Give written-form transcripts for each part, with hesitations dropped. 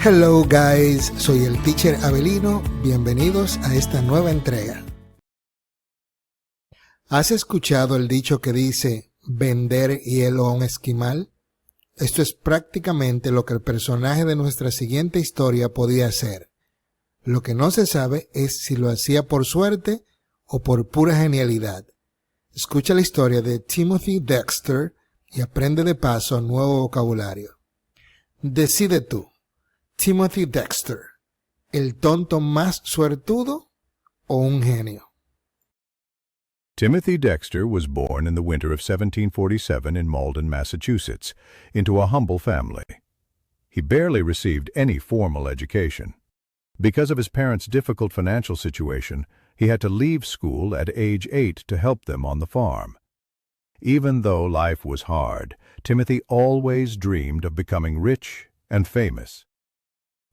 Hello guys, soy el teacher Abelino, bienvenidos a esta nueva entrega. ¿Has escuchado el dicho que dice vender hielo a un esquimal? Esto es prácticamente lo que el personaje de nuestra siguiente historia podía hacer. Lo que no se sabe es si lo hacía por suerte o por pura genialidad. Escucha la historia de Timothy Dexter y aprende de paso nuevo vocabulario. Decide tú. Timothy Dexter, ¿el tonto más suertudo o un genio? Timothy Dexter was born in the winter of 1747 in Malden, Massachusetts, into a humble family. He barely received any formal education. Because of his parents' difficult financial situation, he had to leave school at age 8 to help them on the farm. Even though life was hard, Timothy always dreamed of becoming rich and famous.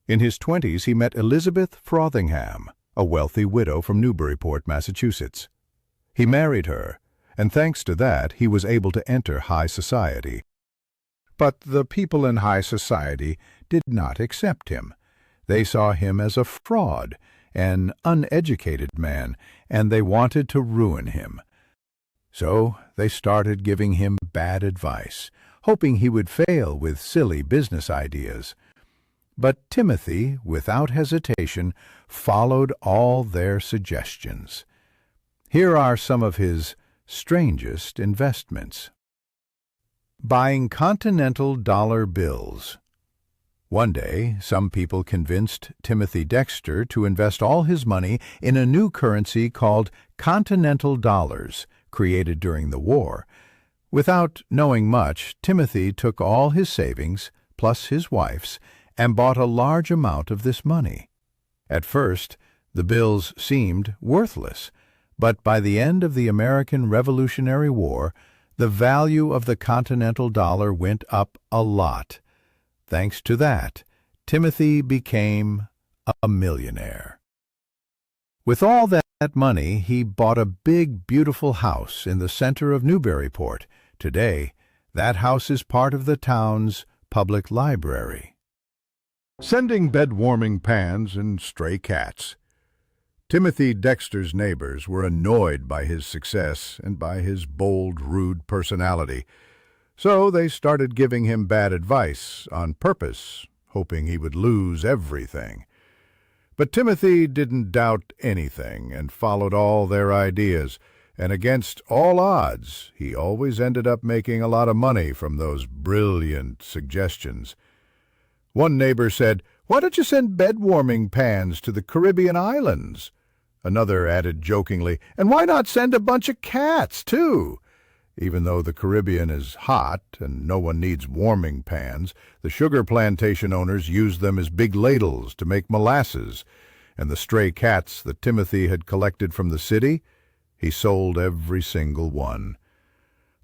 In his 20s, he met Elizabeth Frothingham, a wealthy widow from Newburyport, Massachusetts. He married her, and thanks to that, he was able to enter high society. But the people in high society did not accept him. They saw him as a fraud, an uneducated man, and they wanted to ruin him. So they started giving him bad advice, hoping he would fail with silly business ideas. But Timothy, without hesitation, followed all their suggestions. Here are some of his strangest investments. Buying continental dollar bills. One day, some people convinced Timothy Dexter to invest all his money in a new currency called continental dollars, created during the war. Without knowing much, Timothy took all his savings, plus his wife's, and bought a large amount of this money. At first, the bills seemed worthless, but by the end of the American Revolutionary War, the value of the continental dollar went up a lot. Thanks to that, Timothy became a millionaire. With all that money, he bought a big, beautiful house in the center of Newburyport. Today, that house is part of the town's public library. Sending bed-warming pans and stray cats. Timothy Dexter's neighbors were annoyed by his success and by his bold, rude personality, so they started giving him bad advice on purpose, hoping he would lose everything. But Timothy didn't doubt anything and followed all their ideas, and against all odds, he always ended up making a lot of money from those brilliant suggestions. One neighbor said, "Why don't you send bed-warming pans to the Caribbean islands?" Another added jokingly, "And why not send a bunch of cats, too?" Even though the Caribbean is hot and no one needs warming pans, the sugar plantation owners used them as big ladles to make molasses, and the stray cats that Timothy had collected from the city, he sold every single one.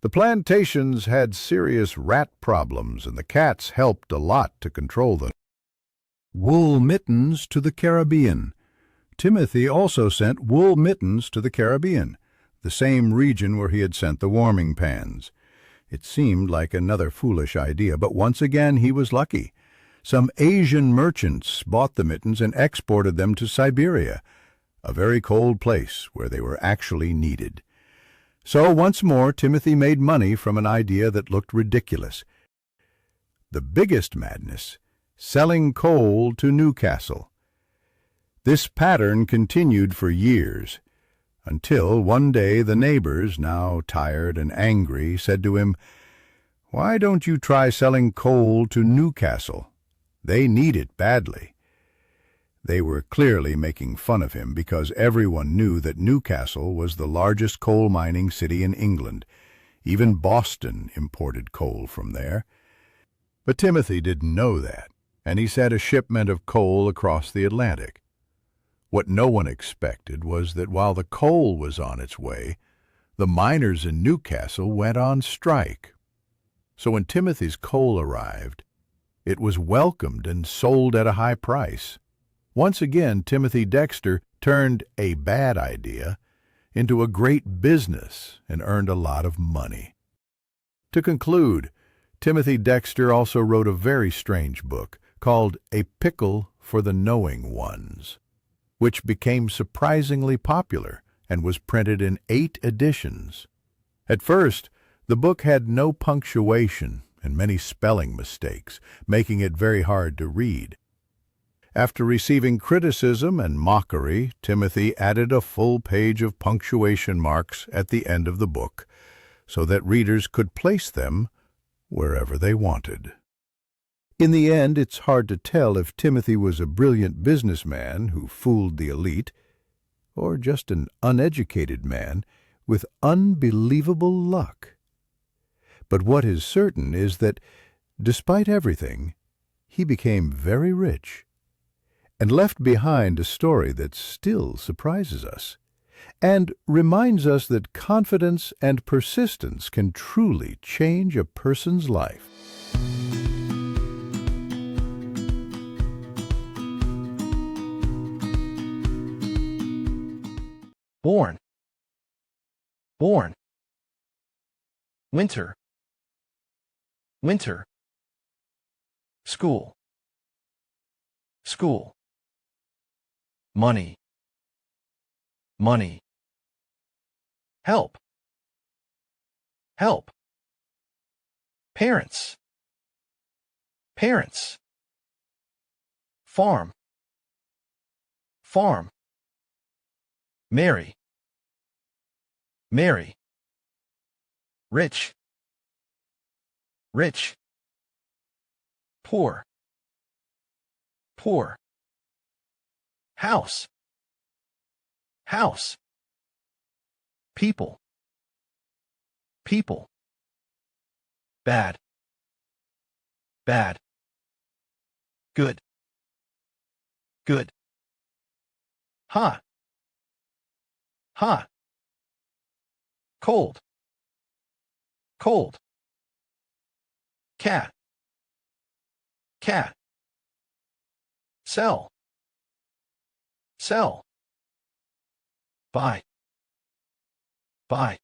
The plantations had serious rat problems, and the cats helped a lot to control them. Wool mittens to the Caribbean. Timothy also sent wool mittens to the Caribbean, the same region where he had sent the warming pans. It seemed like another foolish idea, but once again he was lucky. Some Asian merchants bought the mittens and exported them to Siberia, a very cold place where they were actually needed. So once more Timothy made money from an idea that looked ridiculous. The biggest madness, selling coal to Newcastle. This pattern continued for years, until one day the neighbors, now tired and angry, said to him, "Why don't you try selling coal to Newcastle? They need it badly." They were clearly making fun of him because everyone knew that Newcastle was the largest coal mining city in England. Even Boston imported coal from there. But Timothy didn't know that, and he sent a shipment of coal across the Atlantic. What no one expected was that while the coal was on its way, the miners in Newcastle went on strike. So when Timothy's coal arrived, it was welcomed and sold at a high price. Once again, Timothy Dexter turned a bad idea into a great business and earned a lot of money. To conclude, Timothy Dexter also wrote a very strange book called A Pickle for the Knowing Ones, which became surprisingly popular and was printed in 8 editions. At first, the book had no punctuation and many spelling mistakes, making it very hard to read. After receiving criticism and mockery, Timothy added a full page of punctuation marks at the end of the book so that readers could place them wherever they wanted. In the end, it's hard to tell if Timothy was a brilliant businessman who fooled the elite, or just an uneducated man with unbelievable luck. But what is certain is that, despite everything, he became very rich and left behind a story that still surprises us and reminds us that confidence and persistence can truly change a person's life. Born. Born. Winter. Winter. School. School. Money. Money. Help. Help. Parents. Parents. Farm. Farm. Marry. Marry. Rich. Rich. Poor. Poor. House. House. People. People. Bad. Bad. Good. Good. Hot. Hot. Cold. Cold. Cat. Cat. Sell. Sell. Buy. Buy.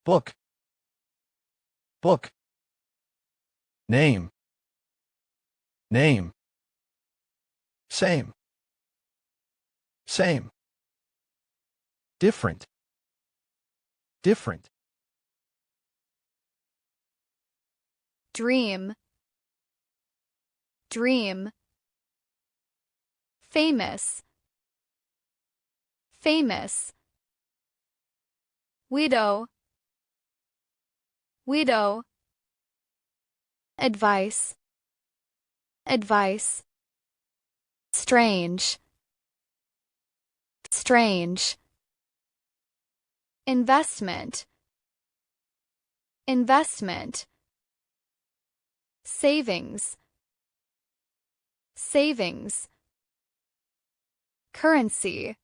Book. Book. Name. Name. Same. Same. Different. Different. Dream. Dream. Famous. Famous. Widow. Widow. Advice. Advice. Strange. Strange. Investment. Investment. Savings. Savings. Currency.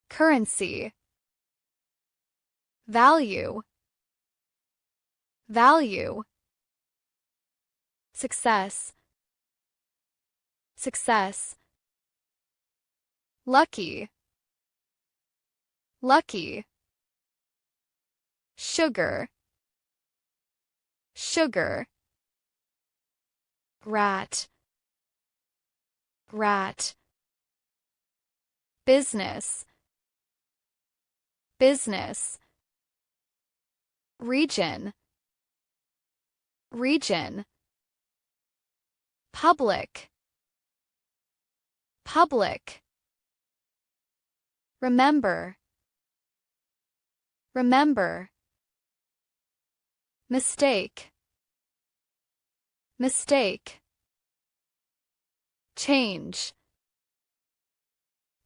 Currency. Value. Value. Success. Success. Lucky. Lucky. Sugar. Sugar. Rat. Rat. Business. Business. Region. Region. Public. Public. Remember. Remember. Mistake. Mistake. Change.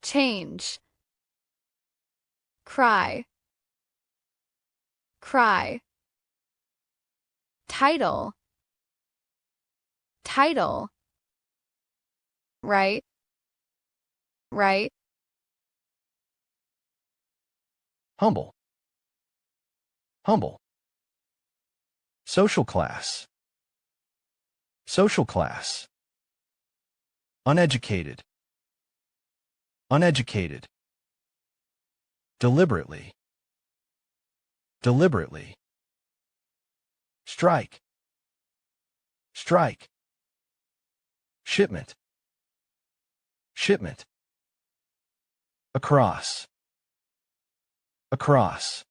Change. Cry. Cry. Title. Title. Right. Right. Humble. Humble. Social class. Social class. Uneducated. Uneducated. Deliberately. Deliberately. Strike. Strike. shipment, shipment. Across, across.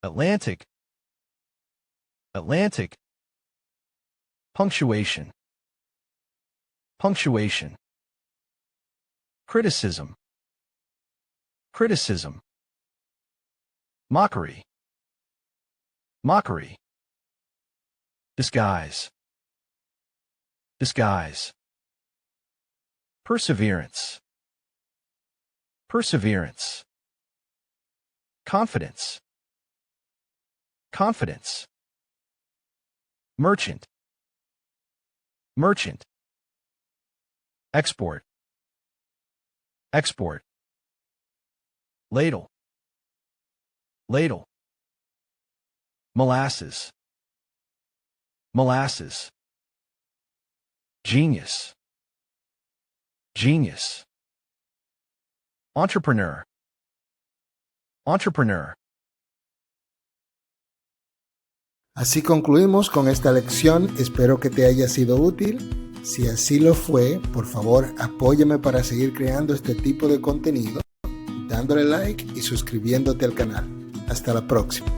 Atlantic, Atlantic. Punctuation, punctuation. Criticism, criticism. Mockery, mockery. Disguise, disguise. Perseverance, perseverance. Confidence, confidence. Merchant, merchant. Export, export. Ladle, ladle. Molasses, molasses. Genius, genius. Entrepreneur, entrepreneur. Así concluimos con esta lección. Espero que te haya sido útil. Si así lo fue, por favor, apóyame para seguir creando este tipo de contenido, dándole like y suscribiéndote al canal. Hasta la próxima.